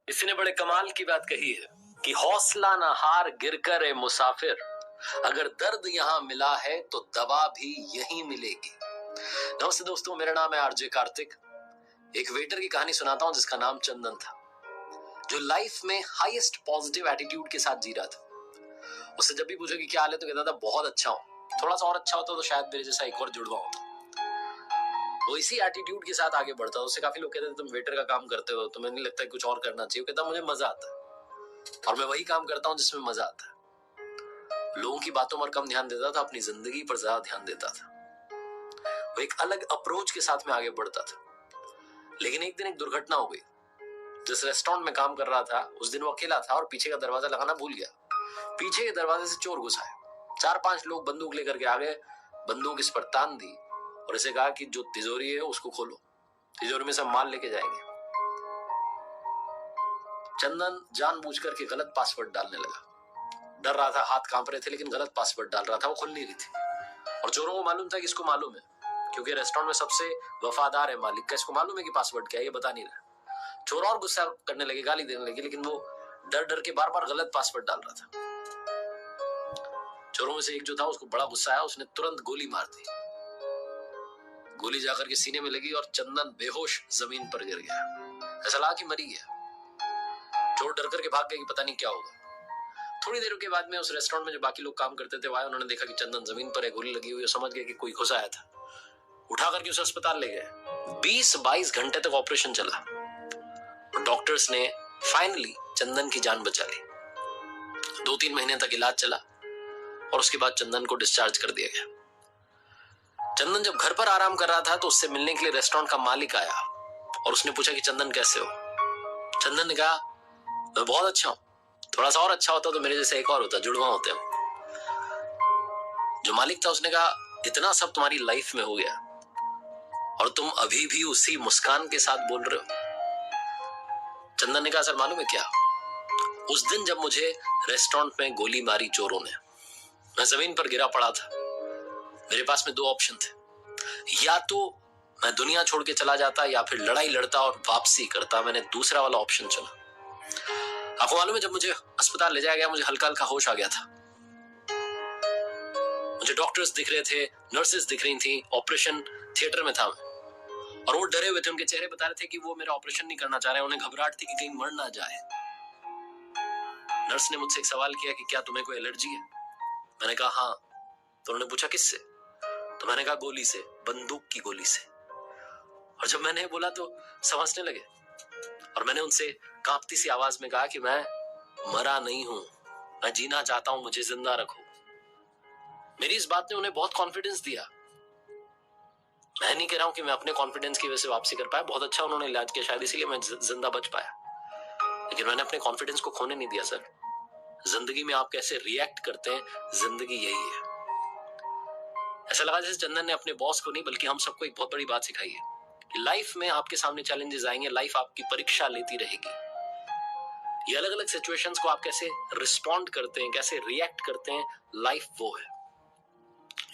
किसी ने बड़े कमाल की बात कही है कि हौसला न हार गिरकर ए मुसाफिर, अगर दर्द यहां मिला है तो दवा भी यहीं मिलेगी। नमस्ते दोस्तों, मेरा नाम है आरजे कार्तिक। एक वेटर की कहानी सुनाता हूं जिसका नाम चंदन था, जो लाइफ में हाईएस्ट पॉजिटिव एटीट्यूड के साथ जी रहा था। उससे जब भी पूछो कि क्या हाल है तो कहता था बहुत अच्छा हूं, थोड़ा सा और अच्छा होता तो शायद मेरे जैसा एक और जुड़वा होता। वो इसी एटीट्यूड के साथ आगे बढ़ता। उससे काफी लोग कहते थे तुम वेटर का काम करते हो, तुम्हें नहीं लगता कुछ और करना चाहिए? कहता मुझे मजा आता है और मैं वही काम करता हूं जिसमें मजा आता है। लोगों की बातों पर कम ध्यान देता था, अपनी जिंदगी पर ज्यादा ध्यान देता था। वो एक अलग अप्रोच के साथ में आगे बढ़ता था। लेकिन एक दिन एक दुर्घटना हो गई। जिस रेस्टोरेंट में काम कर रहा था उस दिन वो अकेला था और पीछे का दरवाजा लगाना भूल गया। पीछे के दरवाजे से चोर घुस आए। 4-5 लोग बंदूक लेकर के आ गए, बंदूक इस पर तान दी और इसे कहा कि जो तिजोरी है उसको खोलो, तिजोरी में सब माल लेके जाएंगे। चंदन जानबूझकर के गलत पासवर्ड डालने लगा। डर रहा था, हाथ कांप रहे थे, लेकिन गलत पासवर्ड डाल रहा था, वो खुल नहीं रही थी। और चोरों को मालूम था कि इसको मालूम है, क्योंकि रेस्टोरेंट में सबसे वफादार है मालिक का, इसको मालूम है कि पासवर्ड क्या है, ये बता नहीं रहा। चोर और गुस्सा करने लगे, गाली देने लगे, लेकिन वो डर डर के बार बार गलत पासवर्ड डाल रहा था। चोरों में से एक जो था उसको बड़ा गुस्सा आया, उसने तुरंत गोली मार दी। गोली जाकर के सीने में लगी और चंदन बेहोश जमीन पर गिर गया। ऐसा लगा कि मरी गया। चोर डर करके भाग गए कि पता नहीं क्या होगा। थोड़ी देर के बाद में उस रेस्टोरेंट में जो बाकी लोग काम करते थे, उन्होंने देखा कि चंदन जमीन पर है, गोली लगी हुई है। समझ गए कि कोई घुस आया था। उठा करके उसे अस्पताल ले गए। 20-22 घंटे तक ऑपरेशन चला और डॉक्टर्स ने फाइनली चंदन की जान बचा ली। 2-3 महीने तक इलाज चला और उसके बाद चंदन को डिस्चार्ज कर दिया गया। चंदन जब घर पर आराम कर रहा था तो उससे मिलने के लिए रेस्टोरेंट का मालिक आया और उसने पूछा कि चंदन कैसे हो। चंदन ने कहा मैं बहुत अच्छा हूं, थोड़ा सा और अच्छा होता तो मेरे जैसे एक और होता, जुड़वा होते हम। जो मालिक था उसने कहा इतना सब तुम्हारी लाइफ में हो गया और तुम अभी भी उसी मुस्कान के साथ बोल रहे हो। चंदन ने कहा सर मालूम है क्या, उस दिन जब मुझे रेस्टोरेंट में गोली मारी चोरों ने, मैं जमीन पर गिरा पड़ा था। मेरे पास में 2 ऑप्शन थे, या तो मैं दुनिया छोड़ के चला जाता या फिर लड़ाई लड़ता और वापसी करता। मैंने दूसरा वाला ऑप्शन चुना। आपको मालूम है जब मुझे अस्पताल ले जाया गया मुझे हल्का हल्का होश आ गया था। मुझे डॉक्टर्स दिख रहे थे, नर्सेस दिख रही थी, ऑपरेशन थिएटर में था मैं, और वो डरे हुए थे। उनके चेहरे बता रहे थे कि वो मेरा ऑपरेशन नहीं करना चाह रहे, उन्हें घबराहट थी कि कहीं मर ना जाए। नर्स ने मुझसे एक सवाल किया कि क्या तुम्हें कोई एलर्जी है? मैंने कहा हाँ। तो उन्होंने पूछा किससे? तो मैंने कहा गोली से, बंदूक की गोली से। और जब मैंने बोला तो समझने लगे और मैंने उनसे कांपती सी आवाज में कहा कि मैं मरा नहीं हूं, मैं जीना चाहता हूं, मुझे जिंदा रखो। मेरी इस बात ने उन्हें बहुत कॉन्फिडेंस दिया। मैं नहीं कह रहा हूं कि मैं अपने कॉन्फिडेंस की वजह से वापसी कर पाया, बहुत अच्छा उन्होंने इलाज किया, शायद इसीलिए मैं जिंदा बच पाया, लेकिन मैंने अपने कॉन्फिडेंस को खोने नहीं दिया। सर, जिंदगी में आप कैसे रिएक्ट करते हैं, जिंदगी यही है। ऐसा लगा जैसे चंदन ने अपने बॉस को नहीं बल्कि हम सबको एक बहुत बड़ी बात सिखाई है कि लाइफ में आपके सामने चैलेंजेस आएंगे, लाइफ आपकी परीक्षा लेती रहेगी। ये अलग अलग सिचुएशंस को आप कैसे रिस्पॉन्ड करते हैं, कैसे रिएक्ट करते हैं, लाइफ वो है।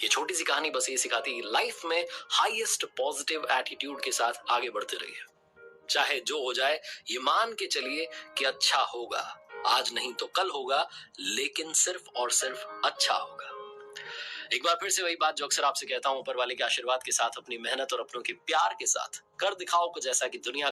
ये छोटी सी कहानी बस ये सिखाती है कि लाइफ में हाईएस्ट पॉजिटिव एटीट्यूड के साथ आगे बढ़ते रहिए। चाहे जो हो जाए ये मान के चलिए कि अच्छा होगा, आज नहीं तो कल होगा, लेकिन सिर्फ और सिर्फ अच्छा होगा। एक बार फिर से वही बात जो अक्सर आपसे कहता हूं, ऊपर वाले के आशीर्वाद के साथ, अपनी मेहनत और अपनों के प्यार के साथ कर दिखाओ कुछ ऐसा कि दुनिया